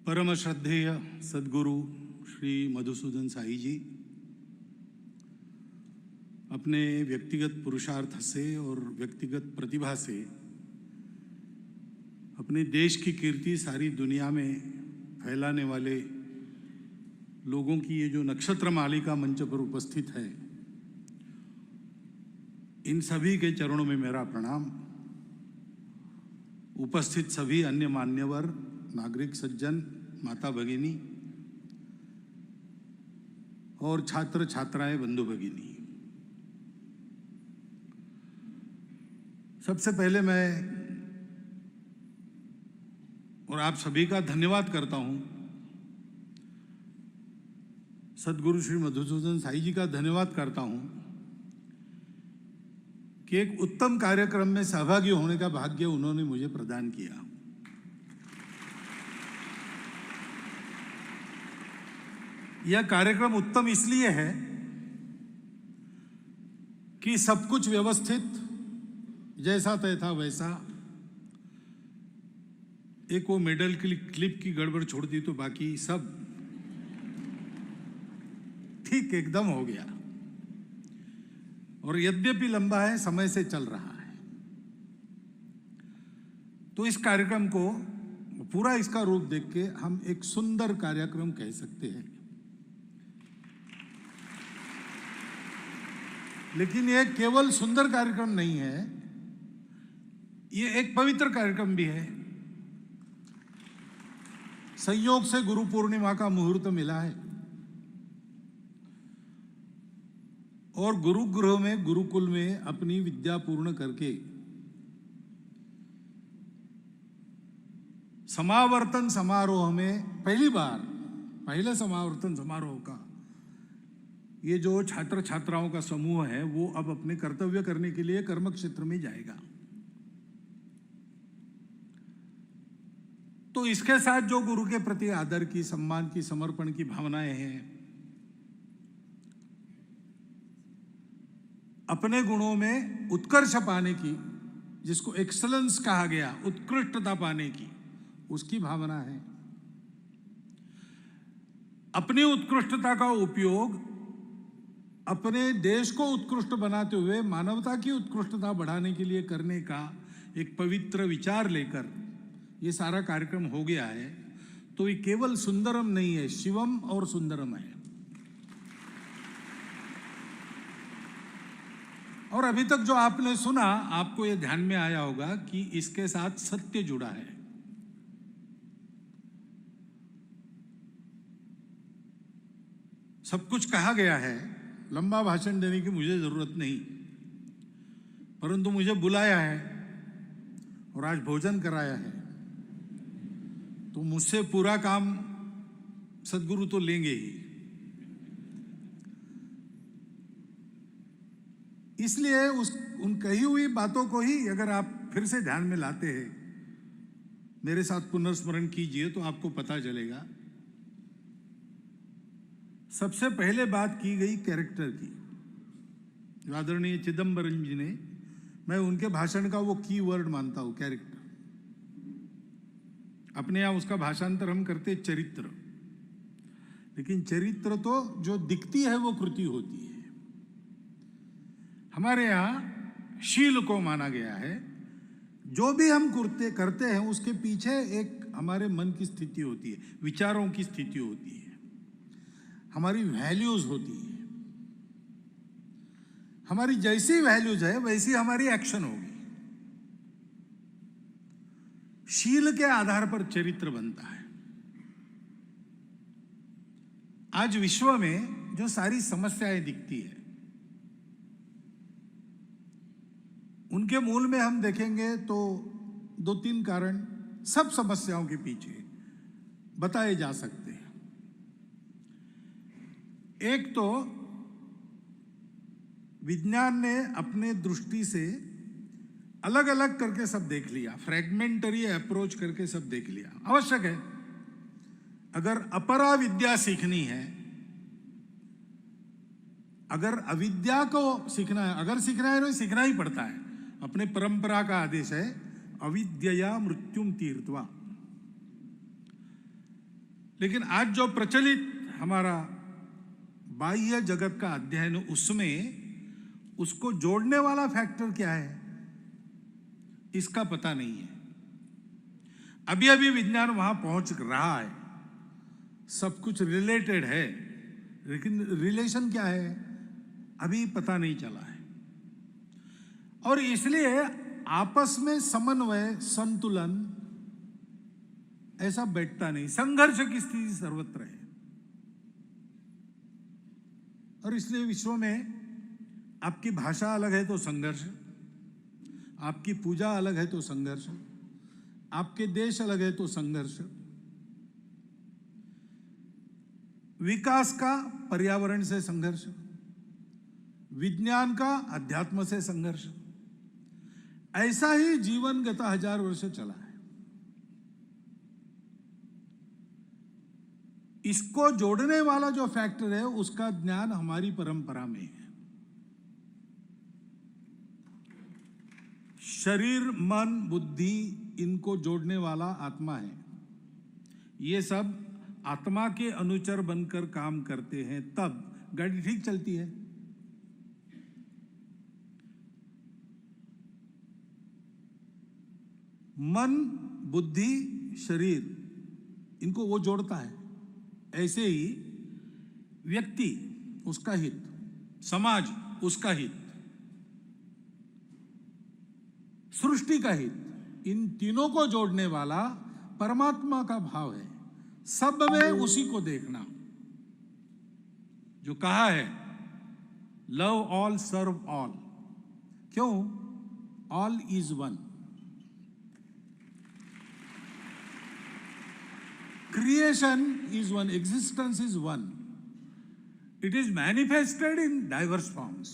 परम श्रद्धेय सद्गुरु श्री मधुसूदन साई जी अपने व्यक्तिगत पुरुषार्थ से और व्यक्तिगत प्रतिभा से अपने देश की कीर्ति सारी दुनिया में फैलाने वाले लोगों की ये जो नक्षत्र मालिका मंच पर उपस्थित है, इन सभी के चरणों में मेरा प्रणाम। उपस्थित सभी अन्य मान्यवर नागरिक सज्जन, माता भगिनी और छात्र छात्राएं, बंधु भगिनी, सबसे पहले मैं और आप सभी का धन्यवाद करता हूं। सद्गुरु श्री मधुसूदन साई जी का धन्यवाद करता हूं कि एक उत्तम कार्यक्रम में सहभागी होने का भाग्य उन्होंने मुझे प्रदान किया। यह कार्यक्रम उत्तम इसलिए है कि सब कुछ व्यवस्थित, जैसा तय था वैसा। एक वो मेडल क्लिप की गड़बड़ छोड़ दी तो बाकी सब ठीक एकदम हो गया। और यद्यपि लंबा है, समय से चल रहा है, तो इस कार्यक्रम को पूरा इसका रूप देख के हम एक सुंदर कार्यक्रम कह सकते हैं। लेकिन यह केवल सुंदर कार्यक्रम नहीं है, ये एक पवित्र कार्यक्रम भी है। संयोग से गुरु पूर्णिमा का मुहूर्त मिला है और गुरुगृह में, गुरुकुल में अपनी विद्या पूर्ण करके समावर्तन समारोह में पहली बार, पहले समावर्तन समारोह का ये जो छात्र छात्राओं का समूह है वो अब अपने कर्तव्य करने के लिए कर्म क्षेत्र में जाएगा। तो इसके साथ जो गुरु के प्रति आदर की, सम्मान की, समर्पण की भावनाएं हैं, अपने गुणों में उत्कर्ष पाने की, जिसको एक्सेलेंस कहा गया, उत्कृष्टता पाने की, उसकी भावना है। अपनी उत्कृष्टता का उपयोग अपने देश को उत्कृष्ट बनाते हुए मानवता की उत्कृष्टता बढ़ाने के लिए करने का एक पवित्र विचार लेकर ये सारा कार्यक्रम हो गया है। तो ये केवल सुंदरम नहीं है, शिवम और सुंदरम है। और अभी तक जो आपने सुना, आपको ये ध्यान में आया होगा कि इसके साथ सत्य जुड़ा है। सब कुछ कहा गया है, लंबा भाषण देने की मुझे जरूरत नहीं, परंतु मुझे बुलाया है और आज भोजन कराया है, तो मुझसे पूरा काम सद्गुरु तो लेंगे ही। इसलिए उन कही हुई बातों को ही अगर आप फिर से ध्यान में लाते हैं, मेरे साथ पुनर्स्मरण कीजिए तो आपको पता चलेगा। सबसे पहले बात की गई कैरेक्टर की, जो आदरणीय चिदंबरम जी ने, मैं उनके भाषण का वो की वर्ड मानता हूं, कैरेक्टर। अपने यहां उसका भाषांतर हम करते चरित्र, लेकिन चरित्र तो जो दिखती है वो कृति होती है। हमारे यहां शील को माना गया है। जो भी हम करते हैं उसके पीछे एक हमारे मन की स्थिति होती है, विचारों की स्थिति होती है, हमारी वैल्यूज होती है। हमारी जैसी वैल्यूज है वैसी हमारी एक्शन होगी। शील के आधार पर चरित्र बनता है। आज विश्व में जो सारी समस्याएं दिखती है, उनके मूल में हम देखेंगे तो 2-3 कारण सब समस्याओं के पीछे बताए जा सकते हैं। एक तो विज्ञान ने अपने दृष्टि से अलग अलग करके सब देख लिया, फ्रैगमेंटरी अप्रोच करके सब देख लिया। आवश्यक है, अगर अपरा विद्या सीखनी है, अगर अविद्या को सीखना है, अगर सीखना है तो सीखना ही पड़ता है। अपने परंपरा का आदेश है, अविद्यया मृत्युम तीर्थवा। लेकिन आज जो प्रचलित हमारा बाह्य जगत का अध्ययन, उसमें उसको जोड़ने वाला फैक्टर क्या है इसका पता नहीं है। अभी अभी विज्ञान वहां पहुंच रहा है, सब कुछ रिलेटेड है, लेकिन रिलेशन क्या है अभी पता नहीं चला है। और इसलिए आपस में समन्वय, संतुलन ऐसा बैठता नहीं, संघर्ष की स्थिति सर्वत्र है। और इसलिए विश्व में आपकी भाषा अलग है तो संघर्ष, आपकी पूजा अलग है तो संघर्ष, आपके देश अलग है तो संघर्ष, विकास का पर्यावरण से संघर्ष, विज्ञान का अध्यात्म से संघर्ष, ऐसा ही जीवन गत 1000 वर्ष चला है। इसको जोड़ने वाला जो फैक्टर है उसका ज्ञान हमारी परंपरा में है। शरीर, मन, बुद्धि, इनको जोड़ने वाला आत्मा है। ये सब आत्मा के अनुचर बनकर काम करते हैं, तब गाड़ी ठीक चलती है। मन, बुद्धि, शरीर, इनको वो जोड़ता है। ऐसे ही व्यक्ति, उसका हित, समाज, उसका हित, सृष्टि का हित, इन तीनों को जोड़ने वाला परमात्मा का भाव है। सब में उसी को देखना, जो कहा है लव ऑल सर्व ऑल। क्यों? All is one. Creation is one, existence is one. It is manifested in diverse forms.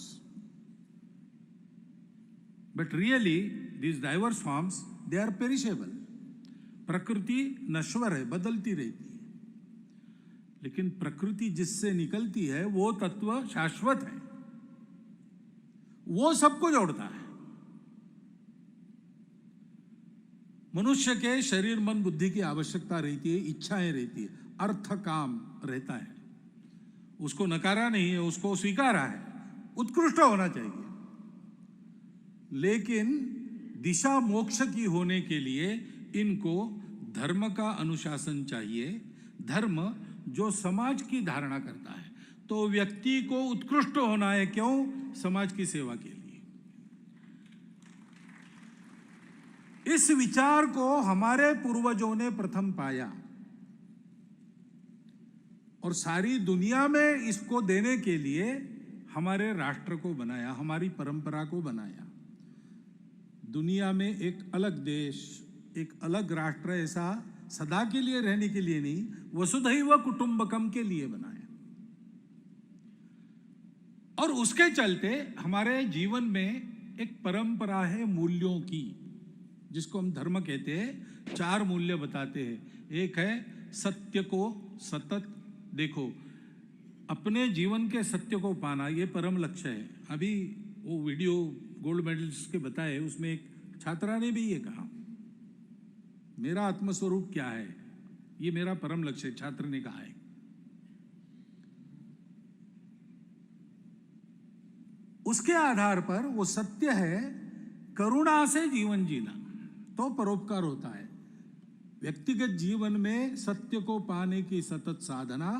But really, these diverse forms, they are perishable. प्रकृति नश्वर है, बदलती रहती है, लेकिन प्रकृति जिससे निकलती है वो तत्व शाश्वत है, वो सबको जोड़ता है। मनुष्य के शरीर, मन, बुद्धि की आवश्यकता रहती है, इच्छाएं रहती है, अर्थ काम रहता है, उसको नकारा नहीं है, उसको स्वीकारा है, उत्कृष्ट होना चाहिए। लेकिन दिशा मोक्ष की होने के लिए इनको धर्म का अनुशासन चाहिए। धर्म जो समाज की धारणा करता है, तो व्यक्ति को उत्कृष्ट होना है। क्यों? समाज की सेवा के लिए। इस विचार को हमारे पूर्वजों ने प्रथम पाया और सारी दुनिया में इसको देने के लिए हमारे राष्ट्र को बनाया, हमारी परंपरा को बनाया। दुनिया में एक अलग देश, एक अलग राष्ट्र ऐसा सदा के लिए रहने के लिए नहीं, वसुधैव कुटुंबकम के लिए बनाया। और उसके चलते हमारे जीवन में एक परंपरा है मूल्यों की, जिसको हम धर्म कहते हैं। 4 मूल्य बताते हैं। एक है सत्य को सतत देखो, अपने जीवन के सत्य को पाना, ये परम लक्ष्य है। अभी वो वीडियो गोल्ड मेडलिस्ट के बताए, उसमें एक छात्रा ने भी ये कहा, मेरा आत्मस्वरूप क्या है, ये मेरा परम लक्ष्य है, छात्र ने कहा है। उसके आधार पर वो सत्य है करुणा से जीवन जीना, तो परोपकार होता है। व्यक्तिगत जीवन में सत्य को पाने की सतत साधना,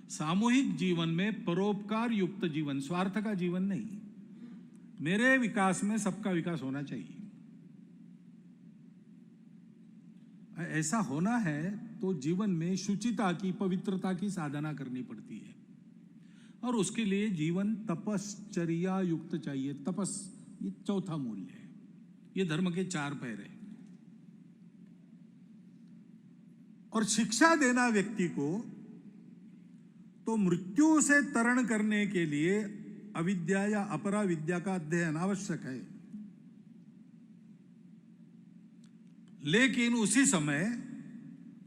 सामूहिक जीवन में परोपकार युक्त जीवन, स्वार्थ का जीवन नहीं। मेरे विकास में सबका विकास होना चाहिए। ऐसा होना है तो जीवन में शुचिता की, पवित्रता की साधना करनी पड़ती है, और उसके लिए जीवन तपश्चर्या युक्त चाहिए। तपस, ये चौथा मूल्य है। ये धर्म के 4 पैर है। और शिक्षा देना व्यक्ति को, तो मृत्यु से तरण करने के लिए अविद्या या अपरा विद्या का अध्ययन आवश्यक है। लेकिन उसी समय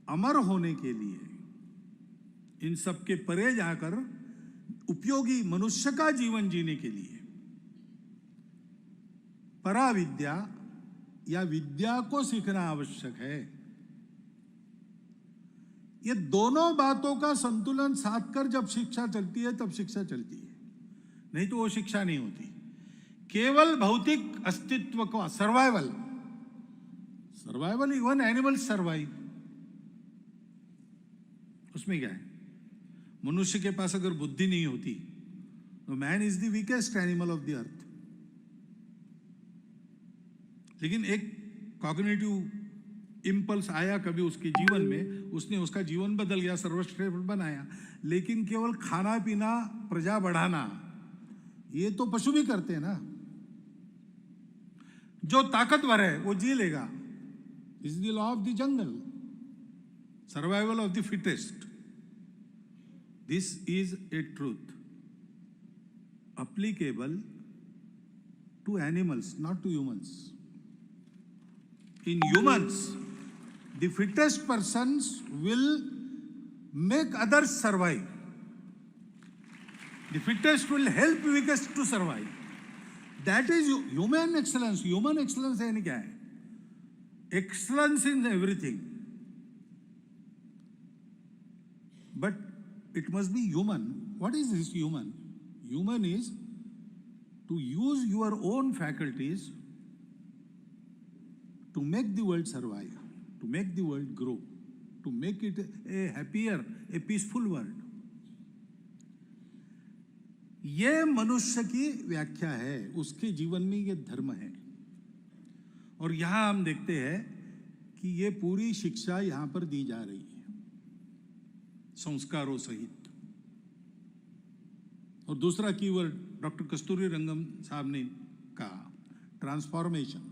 अमर होने के लिए, इन सब के परे जाकर उपयोगी मनुष्य का जीवन जीने के लिए पराविद्या या विद्या को सीखना आवश्यक है। ये दोनों बातों का संतुलन साध कर जब शिक्षा चलती है तब शिक्षा चलती है, नहीं तो वो शिक्षा नहीं होती। केवल भौतिक अस्तित्व को सर्वाइवल, इवन एनिमल्स सर्वाइव, उसमें क्या है? मनुष्य के पास अगर बुद्धि नहीं होती तो man is the weakest animal of the earth. लेकिन एक कॉग्निटिव इंपल्स आया कभी उसके जीवन में, उसने उसका जीवन बदल गया, सर्वश्रेष्ठ बनाया। लेकिन केवल खाना पीना, प्रजा बढ़ाना, ये तो पशु भी करते हैं ना। जो ताकतवर है वो जी लेगा, is the law of the jungle, survival of the fittest. This is a truth applicable to animals, not to humans. In humans, the fittest persons will make others survive. The fittest will help weakest to survive. That is human excellence. Human excellence यानी क्या है? Excellence in everything. But it must be human. What is this human? Human is to use your own faculties to make the world survive, to make the world grow, to make it a happier, a peaceful world. ये मनुष्य की व्याख्या है, उसके जीवन में ये धर्म है। और यहां हम देखते हैं कि ये पूरी शिक्षा यहां पर दी जा रही है, संस्कारों सहित। और दूसरा कीवर्ड डॉक्टर कस्तूरी रंगम साहब ने कहा, ट्रांसफॉर्मेशन।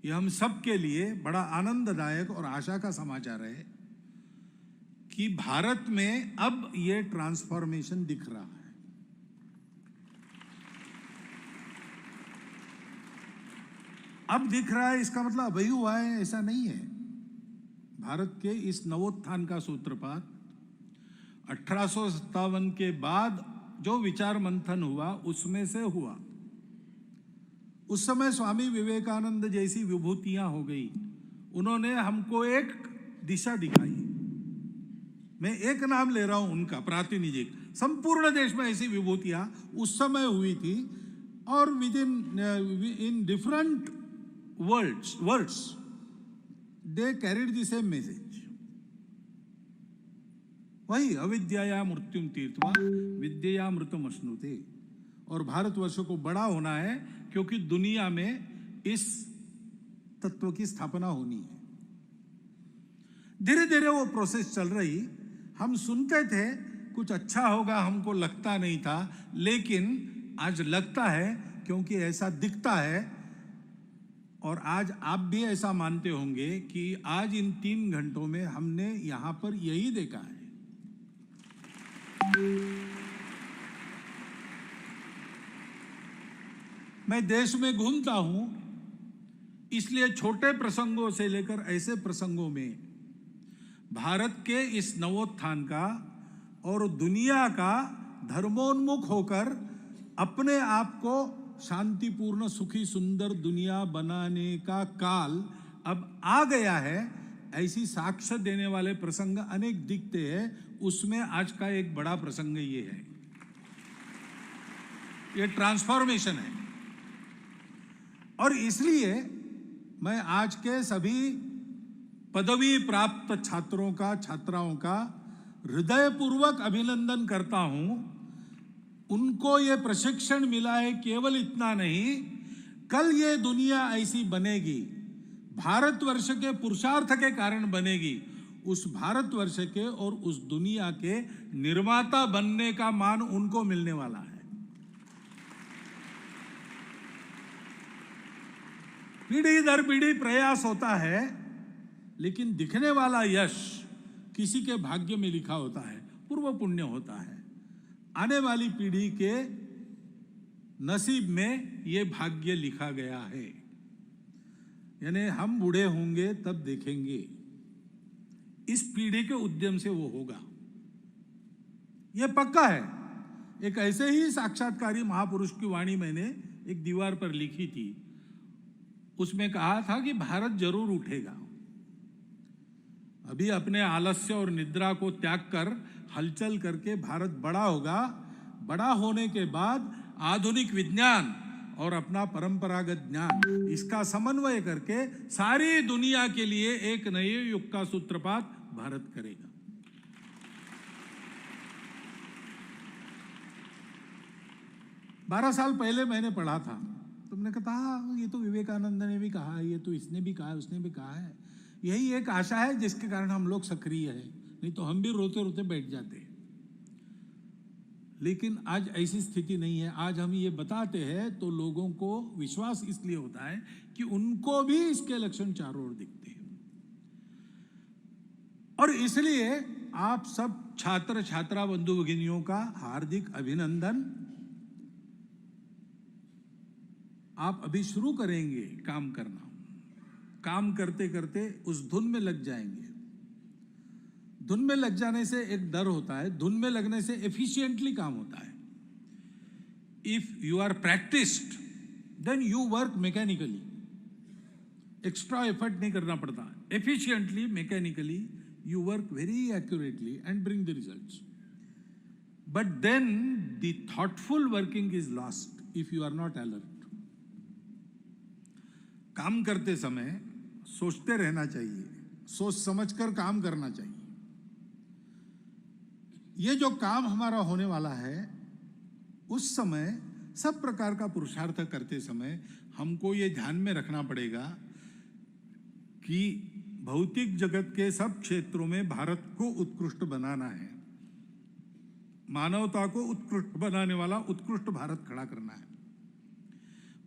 यह हम सब के लिए बड़ा आनंददायक और आशा का समाचार है कि भारत में अब यह ट्रांसफॉर्मेशन दिख रहा है। अब दिख रहा है, इसका मतलब अभी हुआ है ऐसा नहीं है। भारत के इस नवोत्थान का सूत्रपात 1857 के बाद जो विचार मंथन हुआ उसमें से हुआ। उस समय स्वामी विवेकानंद जैसी विभूतियां हो गई, उन्होंने हमको एक दिशा दिखाई। मैं एक नाम ले रहा हूं उनका, प्रातिनिधिक। संपूर्ण देश में ऐसी विभूतियां उस समय हुई थी, और with in different words they carried the same message. वही अविद्या मृत्युम तीर्थवा विद्या मृतम अश्नुते। और भारतवर्ष को बड़ा होना है क्योंकि दुनिया में इस तत्व की स्थापना होनी है। धीरे धीरे वो प्रोसेस चल रही। हम सुनते थे कुछ अच्छा होगा, हमको लगता नहीं था, लेकिन आज लगता है क्योंकि ऐसा दिखता है। और आज आप भी ऐसा मानते होंगे कि आज इन 3 घंटों में हमने यहां पर यही देखा है। मैं देश में घूमता हूं, इसलिए छोटे प्रसंगों से लेकर ऐसे प्रसंगों में भारत के इस नवोत्थान का और दुनिया का धर्मोन्मुख होकर अपने आप को शांतिपूर्ण, सुखी, सुंदर दुनिया बनाने का काल अब आ गया है, ऐसी साक्ष्य देने वाले प्रसंग अनेक दिखते हैं। उसमें आज का एक बड़ा प्रसंग ये है, ये ट्रांसफॉर्मेशन है। और इसलिए मैं आज के सभी पदवी प्राप्त छात्रों का, छात्राओं का हृदयपूर्वक अभिनंदन करता हूं। उनको ये प्रशिक्षण मिला है, केवल इतना नहीं, कल ये दुनिया ऐसी बनेगी, भारतवर्ष के पुरुषार्थ के कारण बनेगी। उस भारतवर्ष के और उस दुनिया के निर्माता बनने का मान उनको मिलने वाला है। पीढ़ी दर पीढ़ी प्रयास होता है, लेकिन दिखने वाला यश किसी के भाग्य में लिखा होता है, पूर्व पुण्य होता है। आने वाली पीढ़ी के नसीब में ये भाग्य लिखा गया है। यानी हम बूढ़े होंगे तब देखेंगे, इस पीढ़ी के उद्यम से वो होगा, ये पक्का है। एक ऐसे ही साक्षात्कारी महापुरुष की वाणी मैंने एक दीवार पर लिखी थी। उसमें कहा था कि भारत जरूर उठेगा। अभी अपने आलस्य और निद्रा को त्याग कर हलचल करके भारत बड़ा होगा। बड़ा होने के बाद आधुनिक विज्ञान और अपना परंपरागत ज्ञान, इसका समन्वय करके सारी दुनिया के लिए एक नए युग का सूत्रपात भारत करेगा। बारह साल पहले मैंने पढ़ा था, तुमने कहा ये तो विवेकानंद ने भी कहा है, ये तो इसने भी कहा है, उसने भी कहा है। यही एक आशा है जिसके कारण हम लोग सक्रिय हैं, नहीं तो हम भी रोते रोते बैठ जाते हैं। लेकिन आज ऐसी स्थिति नहीं है। आज हम ये बताते हैं तो लोगों को विश्वास इसलिए होता है कि उनको भी इसके लक्षण चारों ओर दिखते हैं। और इसलिए आप सब छात्र छात्रा बंधु भगिनियों का हार्दिक अभिनंदन। आप अभी शुरू करेंगे काम करना, काम करते करते उस धुन में लग जाएंगे। धुन में लग जाने से एक डर होता है, धुन में लगने से एफिशिएंटली काम होता है। If you are practised then you work mechanically, extra effort नहीं करना पड़ता। Efficiently, mechanically you work very accurately and bring the results. But then the thoughtful working is lost if you are not alert. काम करते समय सोचते रहना चाहिए, सोच समझकर काम करना चाहिए। ये जो काम हमारा होने वाला है, उस समय सब प्रकार का पुरुषार्थ करते समय हमको ये ध्यान में रखना पड़ेगा कि भौतिक जगत के सब क्षेत्रों में भारत को उत्कृष्ट बनाना है। मानवता को उत्कृष्ट बनाने वाला उत्कृष्ट भारत खड़ा करना है।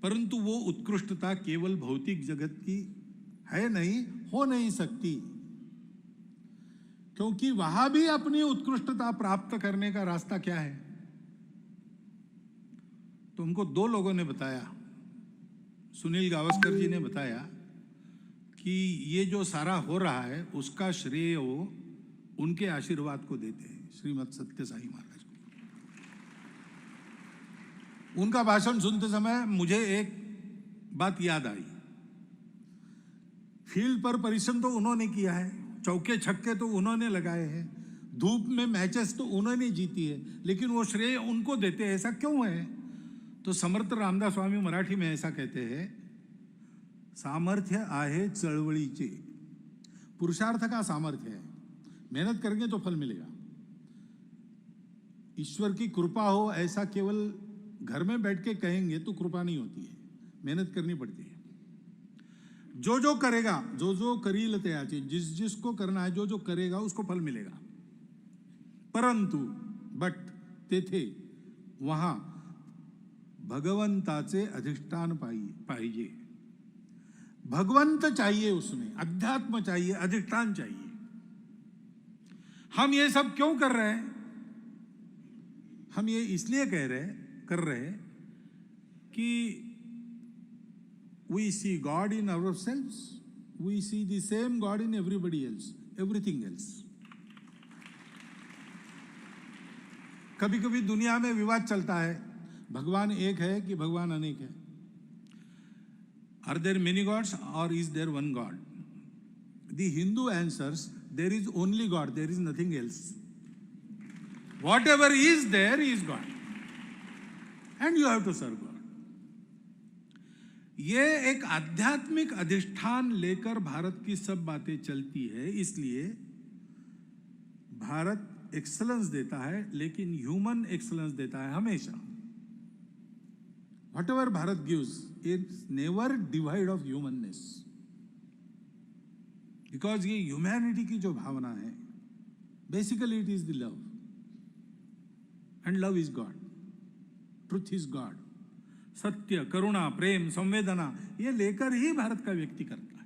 परंतु वो उत्कृष्टता केवल भौतिक जगत की है नहीं, हो नहीं सकती, क्योंकि वहां भी अपनी उत्कृष्टता प्राप्त करने का रास्ता क्या है? तो हमको दो लोगों ने बताया, सुनील गावस्कर जी ने बताया कि ये जो सारा हो रहा है उसका श्रेय वो उनके आशीर्वाद को देते हैं, श्रीमद सत्य साई महाराज को। उनका भाषण सुनते समय मुझे एक बात याद आई। फील्ड पर परिश्रम तो उन्होंने किया है, चौके छक्के तो उन्होंने लगाए हैं, धूप में मैचेस तो उन्होंने जीती है, लेकिन वो श्रेय उनको देते हैं। ऐसा क्यों है? तो समर्थ रामदास स्वामी मराठी में ऐसा कहते हैं, सामर्थ्य आहे चळवळीचे। पुरुषार्थ का सामर्थ्य है, मेहनत करेंगे तो फल मिलेगा। ईश्वर की कृपा हो ऐसा केवल घर में बैठ के कहेंगे तो कृपा नहीं होती है, मेहनत करनी पड़ती है। जो जो करेगा, जो जो करील त्याचे, जिस जिसको करना है, जो जो करेगा उसको फल मिलेगा। परंतु बट तेथे वहां भगवंताचे अधिष्ठान पाहिजे। भगवंत चाहिए, उसमें अध्यात्म चाहिए, अधिष्ठान चाहिए। हम ये सब क्यों कर रहे हैं? हम ये इसलिए कर रहे हैं कि we see God in ourselves, we see the same God in everybody else, everything else. कभी कभी दुनिया में विवाद चलता है, भगवान एक है कि भगवान अनेक है। Are there many gods or is there one God? The Hindu answers, there is only God, there is nothing else. Whatever is there is God. And you have to serve God. ये एक आध्यात्मिक अधिष्ठान लेकर भारत की सब बातें चलती है। इसलिए भारत एक्सलेंस देता है, लेकिन ह्यूमन एक्सलेंस देता है हमेशा। Whatever Bharat gives, it's never divide of humanness. Because ये ह्यूमैनिटी की जो भावना है, basically it is the love. And love is God. Truth is God. सत्य, करुणा, प्रेम, संवेदना, ये लेकर ही भारत का व्यक्ति करता है।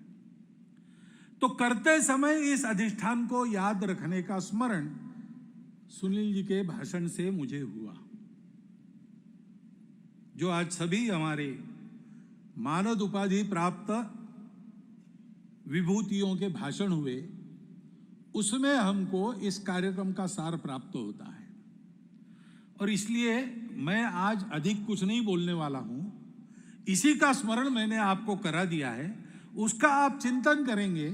तो करते समय इस अधिष्ठान को याद रखने का स्मरण सुनील जी के भाषण से मुझे हुआ। जो आज सभी हमारे मानद उपाधि प्राप्त विभूतियों के भाषण हुए, उसमें हमको इस कार्यक्रम का सार प्राप्त होता है। और इसलिए मैं आज अधिक कुछ नहीं बोलने वाला हूं। इसी का स्मरण मैंने आपको करा दिया है, उसका आप चिंतन करेंगे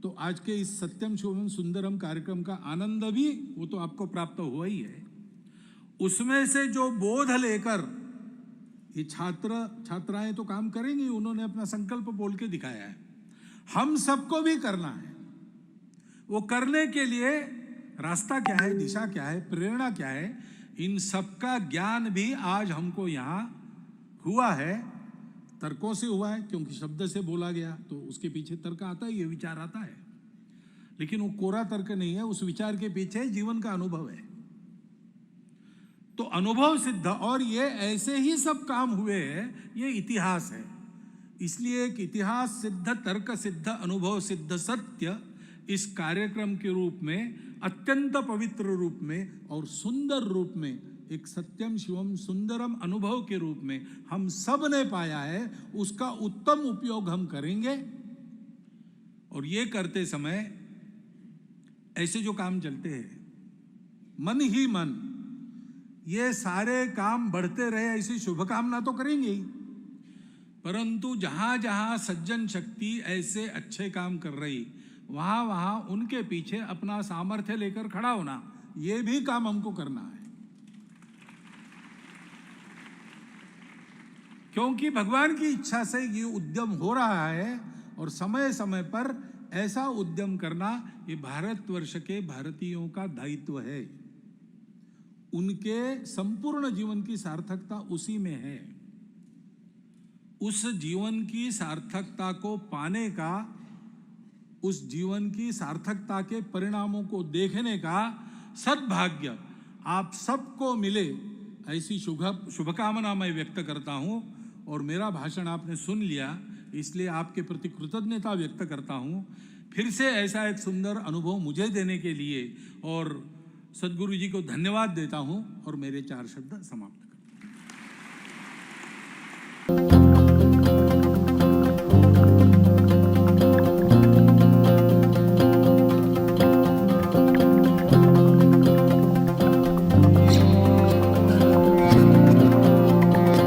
तो आज के इस सत्यम शिवम सुंदरम कार्यक्रम का आनंद भी वो तो आपको प्राप्त हुआ ही है। उसमें से जो बोध लेकर ये छात्राएं तो काम करेंगी, उन्होंने अपना संकल्प बोल के दिखाया है, हम सबको भी करना है। वो करने के लिए रास्ता क्या है, दिशा क्या है, प्रेरणा क्या है, इन सबका ज्ञान भी आज हमको यहाँ हुआ है। तर्कों से हुआ है, क्योंकि शब्द से बोला गया तो उसके पीछे तर्क आता है, ये विचार आता है, लेकिन वो कोरा तर्क नहीं है, उस विचार के पीछे जीवन का अनुभव है। तो अनुभव सिद्ध, और ये ऐसे ही सब काम हुए हैं, ये इतिहास है। इसलिए एक इतिहास सिद्ध, तर्क सिद्ध, अनुभव सिद्ध सत्य इस कार्यक्रम के रूप में, अत्यंत पवित्र रूप में और सुंदर रूप में, एक सत्यम शिवम सुंदरम अनुभव के रूप में हम सब ने पाया है, उसका उत्तम उपयोग हम करेंगे। और ये करते समय ऐसे जो काम चलते हैं, मन ही मन ये सारे काम बढ़ते रहे, ऐसी शुभकामना तो करेंगे ही, परंतु जहां जहां सज्जन शक्ति ऐसे अच्छे काम कर रही, वहां वहां उनके पीछे अपना सामर्थ्य लेकर खड़ा होना, ये भी काम हमको करना है। क्योंकि भगवान की इच्छा से ये उद्यम हो रहा है, और समय समय पर ऐसा उद्यम करना ये भारतवर्ष के भारतीयों का दायित्व है। उनके संपूर्ण जीवन की सार्थकता उसी में है। उस जीवन की सार्थकता को पाने का, उस जीवन की सार्थकता के परिणामों को देखने का सद्भाग्य आप सबको मिले, ऐसी शुभकामना मैं व्यक्त करता हूं। और मेरा भाषण आपने सुन लिया, इसलिए आपके प्रति कृतज्ञता व्यक्त करता हूं, फिर से ऐसा एक सुंदर अनुभव मुझे देने के लिए, और सद्गुरु जी को धन्यवाद देता हूं, और मेरे 4 शब्द समाप्त।